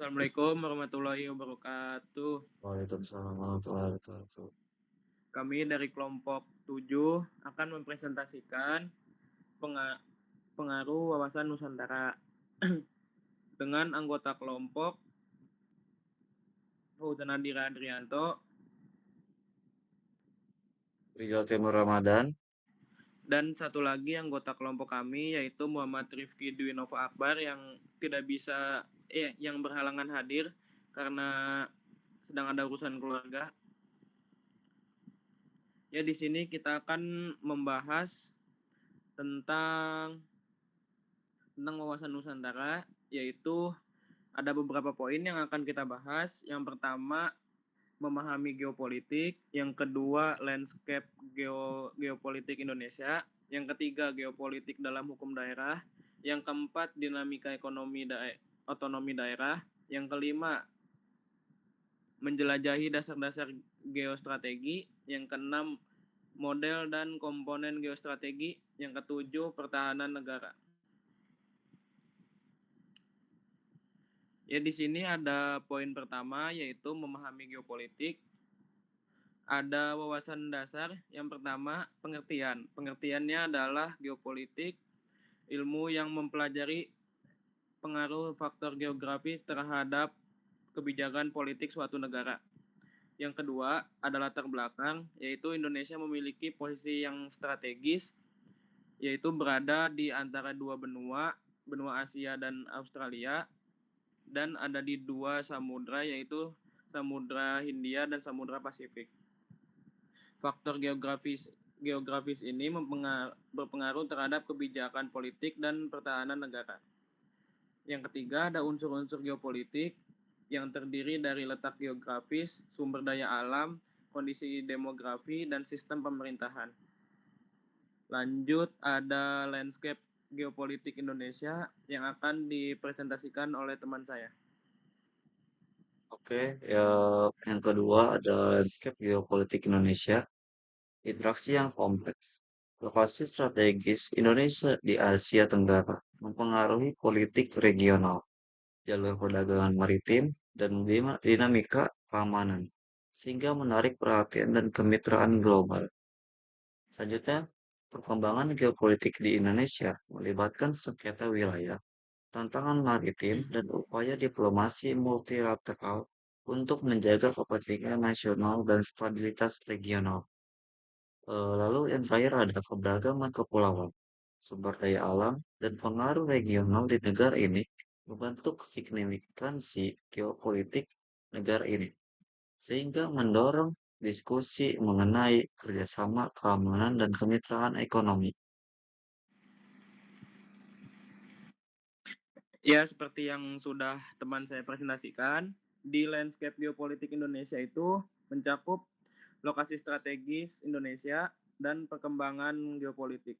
Assalamualaikum warahmatullahi wabarakatuh. Waalaikumsalam warahmatullahi wabarakatuh. Kami dari kelompok 7 akan mempresentasikan penga- pengaruh wawasan Nusantara dengan anggota kelompok Fauzan Adira Adrianto Rizal Timur Ramadan. dan satu lagi anggota kelompok kami yaitu Muhammad Rifki Dwinova Akbar yang tidak bisa yang berhalangan hadir karena sedang ada urusan keluarga. Ya, di sini kita akan membahas tentang wawasan Nusantara, yaitu ada beberapa poin yang akan kita bahas. Yang pertama, memahami geopolitik. Yang kedua, landscape geopolitik Indonesia. Yang ketiga, geopolitik dalam hukum daerah. Yang keempat, dinamika ekonomi otonomi daerah. Yang kelima, menjelajahi dasar-dasar geostrategi. Yang keenam, model dan komponen geostrategi. Yang ketujuh, pertahanan negara. Ya, di sini ada poin pertama yaitu memahami geopolitik. Ada wawasan dasar. Yang pertama, pengertian. Pengertiannya adalah geopolitik, ilmu yang mempelajari pengaruh faktor geografis terhadap kebijakan politik suatu negara. Yang kedua, ada latar belakang, yaitu Indonesia memiliki posisi yang strategis, yaitu berada di antara dua benua, benua Asia dan Australia, dan ada di dua samudra, yaitu Samudra Hindia dan Samudra Pasifik. Faktor geografis ini berpengaruh terhadap kebijakan politik dan pertahanan negara. Yang ketiga, ada unsur-unsur geopolitik yang terdiri dari letak geografis, sumber daya alam, kondisi demografi, dan sistem pemerintahan. Lanjut, ada landscape geopolitik Indonesia yang akan dipresentasikan oleh teman saya. Oke, ya, yang kedua ada landscape geopolitik Indonesia, interaksi yang kompleks. Lokasi strategis Indonesia di Asia Tenggara mempengaruhi politik regional, jalur perdagangan maritim, dan dinamika keamanan, sehingga menarik perhatian dan kemitraan global. Selanjutnya, perkembangan geopolitik di Indonesia melibatkan sengketa wilayah, tantangan maritim, dan upaya diplomasi multilateral untuk menjaga kepentingan nasional dan stabilitas regional. Lalu yang terakhir ada keberagaman kepulauan, sumber daya alam, dan pengaruh regional di negara ini membentuk signifikansi geopolitik negara ini, sehingga mendorong diskusi mengenai kerjasama keamanan dan kemitraan ekonomi. Ya, seperti yang sudah teman saya presentasikan, di landscape geopolitik Indonesia itu mencakup lokasi strategis Indonesia dan perkembangan geopolitik.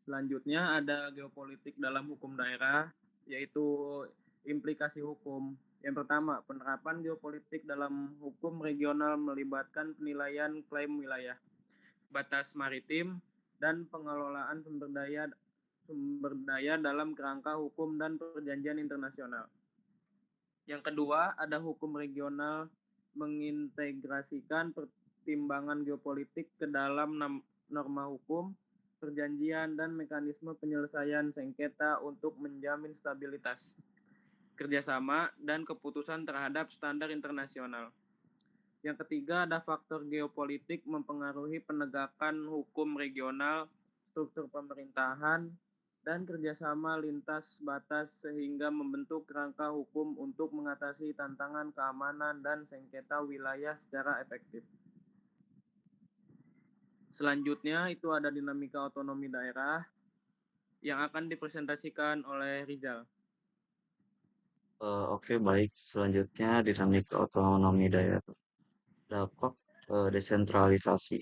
Selanjutnya ada geopolitik dalam hukum daerah, yaitu implikasi hukum. Yang pertama, penerapan geopolitik dalam hukum regional melibatkan penilaian klaim wilayah, batas maritim, dan pengelolaan sumber daya dalam kerangka hukum dan perjanjian internasional. Yang kedua, ada hukum regional mengintegrasikan pertimbangan geopolitik ke dalam norma hukum, perjanjian, dan mekanisme penyelesaian sengketa untuk menjamin stabilitas, kerjasama, dan keputusan terhadap standar internasional. Yang ketiga, ada faktor geopolitik mempengaruhi penegakan hukum regional, struktur pemerintahan, dan kerjasama lintas batas sehingga membentuk kerangka hukum untuk mengatasi tantangan keamanan dan sengketa wilayah secara efektif. Selanjutnya itu ada dinamika otonomi daerah yang akan dipresentasikan oleh Rizal. Oke, baik. Selanjutnya dinamika otonomi daerah. Dampak desentralisasi.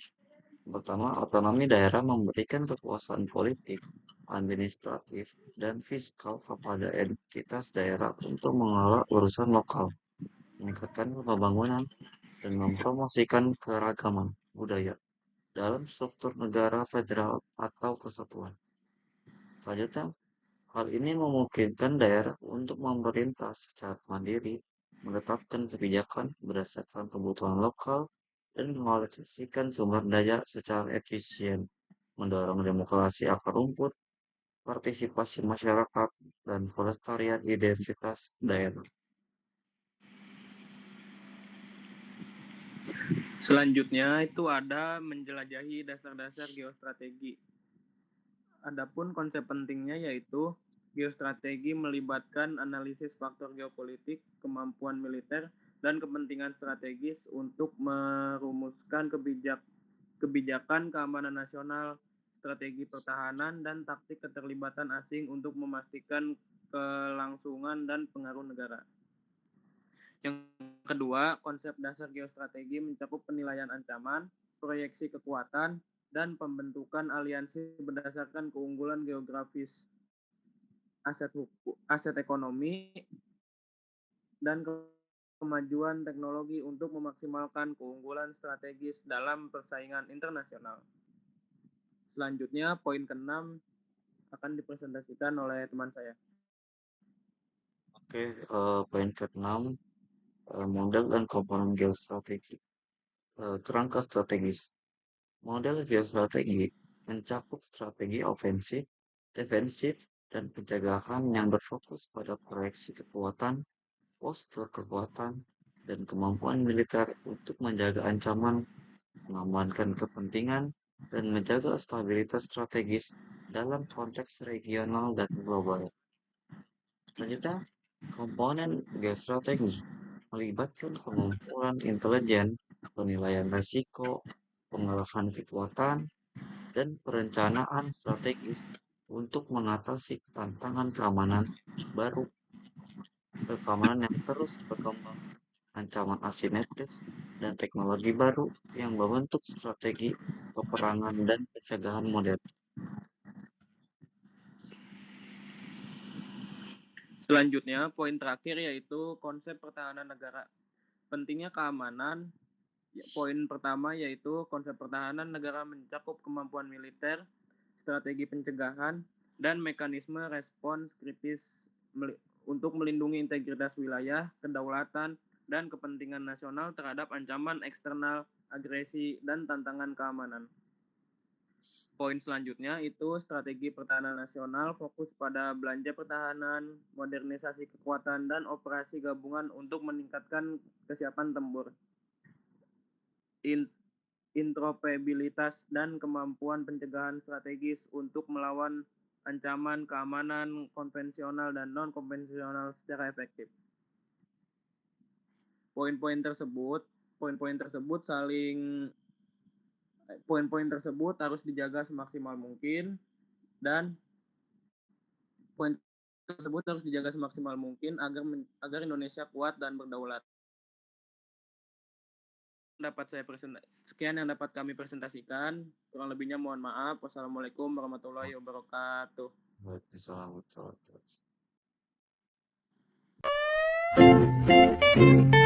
Pertama, otonomi daerah memberikan kekuasaan politik, administratif, dan fiskal kepada entitas daerah untuk mengelola urusan lokal, meningkatkan pembangunan, dan mempromosikan keragaman budaya dalam struktur negara federal atau kesatuan. Selanjutnya, Hal ini memungkinkan daerah untuk memerintah secara mandiri, menetapkan kebijakan berdasarkan kebutuhan lokal, dan mengalokasikan sumber daya secara efisien, mendorong demokrasi akar rumput, partisipasi masyarakat, dan pelestarian identitas daerah. Selanjutnya itu ada menjelajahi dasar-dasar geostrategi. Adapun konsep pentingnya yaitu geostrategi melibatkan analisis faktor geopolitik, kemampuan militer, dan kepentingan strategis untuk merumuskan kebijakan keamanan nasional, strategi pertahanan, dan taktik keterlibatan asing untuk memastikan kelangsungan dan pengaruh negara. Yang kedua, konsep dasar geostrategi mencakup penilaian ancaman, proyeksi kekuatan, dan pembentukan aliansi berdasarkan keunggulan geografis, aset ekonomi, dan kemajuan teknologi untuk memaksimalkan keunggulan strategis dalam persaingan internasional. Selanjutnya, poin ke-6 akan dipresentasikan oleh teman saya. Oke, poin ke-6, model dan komponen geostrategi. Kerangka strategis. Model geostrategi mencakup strategi ofensif, defensif, dan pencegahan yang berfokus pada proyeksi kekuatan, postur kekuatan, dan kemampuan militer untuk menjaga ancaman, mengamankan kepentingan, dan menjaga stabilitas strategis dalam konteks regional dan global. Selanjutnya, komponen geostrategi melibatkan pengumpulan intelijen, penilaian risiko, pengarahan kekuatan, dan perencanaan strategis untuk mengatasi tantangan keamanan yang terus berkembang, ancaman asimetris, dan teknologi baru yang membentuk strategi peperangan dan pencegahan modern. Selanjutnya, poin terakhir yaitu konsep pertahanan negara. Pentingnya keamanan. Poin pertama yaitu konsep pertahanan negara mencakup kemampuan militer, strategi pencegahan, dan mekanisme respons kritis untuk melindungi integritas wilayah, kedaulatan, dan kepentingan nasional terhadap ancaman eksternal, agresi, dan tantangan keamanan. Poin selanjutnya itu strategi pertahanan nasional fokus pada belanja pertahanan, modernisasi kekuatan, dan operasi gabungan untuk meningkatkan kesiapan tempur, interoperabilitas, dan kemampuan pencegahan strategis untuk melawan ancaman keamanan konvensional dan non-konvensional secara efektif. Poin-poin tersebut harus dijaga semaksimal mungkin dan poin tersebut harus dijaga semaksimal mungkin agar Indonesia kuat dan berdaulat. Sekian yang dapat kami presentasikan. Kurang lebihnya mohon maaf. Wassalamualaikum warahmatullahi wabarakatuh. Waalaikumsalam warahmatullahi wabarakatuh.